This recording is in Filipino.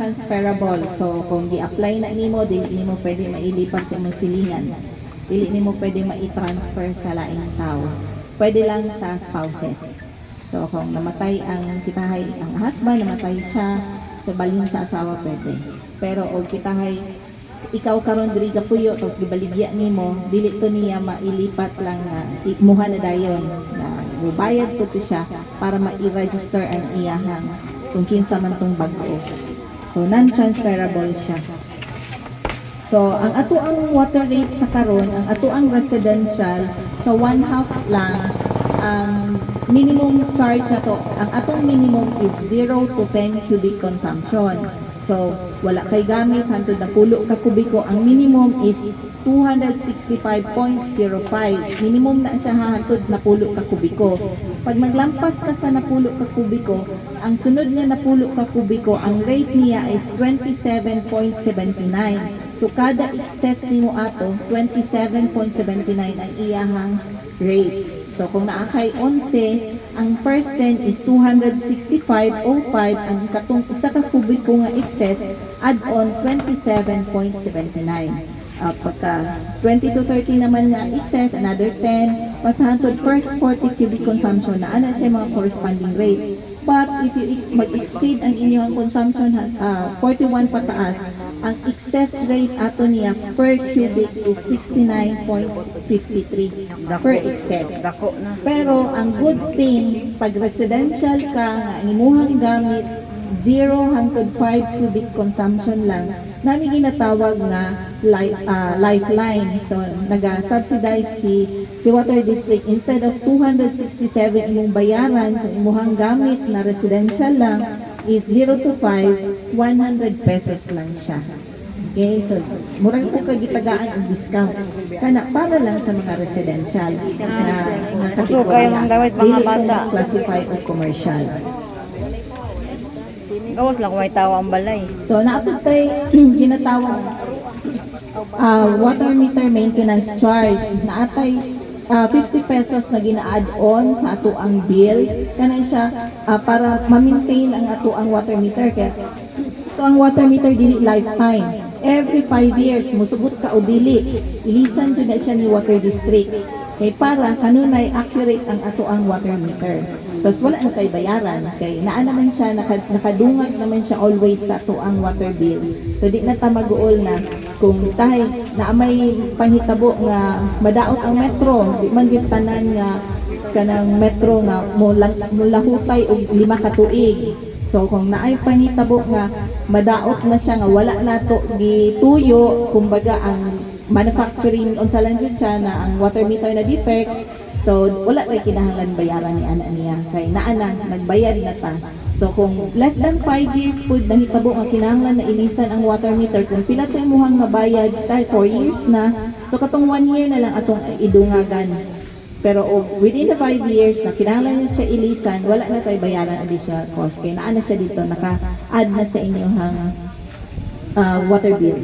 non-transferable. So kung gi-apply na nimo, dili nimo pwede mailipat sa imong silingan. Dili nimo pwede mai-transfer sa laing tao. Pwede lang sa spouses. So kung namatay ang kitahay, ang husband, namatay siya, so balhin sa asawa pwede. Pero og kitahay, ikaw karon diri ka puyo, tapos gibaligya nimo, dili to niya mailipat lang nga imuha na dayon. Na mubayad po to siya para ma-register ang iyahang kung kinsa man tong bag-o. So non-transferable siya. So ang ato ang water rate sa karon, ang ato ang residential sa 1/2 lang ang minimum charge na to. Ang atong minimum is 0 to 10 cubic consumption. So wala kay gamit hantod na pulo ka kubiko. Ang minimum is 265.05. Minimum na siya hantod na pulo ka kubiko. Pag maglampas ka sa napulo ka kubiko, ang sunod nga napulo ka kubiko, ang rate niya is 27.79. So kada excess nimo ato, 27.79 ang iyahang rate. So kung naakay 11, ang first 10 is 265.05, ang katong isa ka kubiko nga excess, add on 27.79. Pagka 20 to 30 naman nga excess, another 10, mas hantod first 40 cubic consumption na ana siya mga corresponding rates. But if you mag-exceed ang inyong consumption 41 pataas, ang excess rate ato niya per cubic is 69.53 per excess. Pero ang good thing, pag residential ka nga ang imuhang gamit 0 hangtod 5 cubic consumption lang, nami ginatawag nga lifeline. So naga-subsidize si Water District, instead of 267 imong bayaran kung imuhang gamit na residential lang is 0 to 5, 100 pesos lang siya. Okay, so murang po kagitagaan ang discount kana para lang sa mga residential na kategorya, dili itong classify o commercial. Gawas lang may tawa ang balay. So naapod tayo ginatawag water meter maintenance charge. Naatay 50 pesos na gina-add on sa ato ang bill. Kana siya para ma-maintain ang ato ang water meter. Kaya so ang water meter dili lifetime. Every 5 years, musugot ka o dili, ilisan dyan na siya ni Water District. Kaya para kanunay accurate ang ato ang water meter. Tapos wala na tayo bayaran. Kaya naa naman siya, nakadungat naman siya always sa ato ang water bill. So di na ta mag-uol na kung tayo na may panghitabo nga madaot ang metro, di man tanan nga kanang metro nga mulahutay og 5 ka tuig. So kung naay panghitabo nga madaot na siya nga wala nato gituyo, kumbaga ang manufacturing unsa lang jud siya na ang water meter na defect, so wala tay kinahanglan bayaran ni ana niya kay naa na nagbayad na ta. So kung less than 5 years pud nahitabo nga kinahanglan na ilisan ang water meter, kung pila to imuhang mabayad tay 4 years na, so katong 1 year na lang atong idungagan. Pero within the 5 years na kinahanglan niya siya ilisan, wala na tayo bayaran additional cost. Kaya naa na siya dito, naka-add na sa inyong water bill.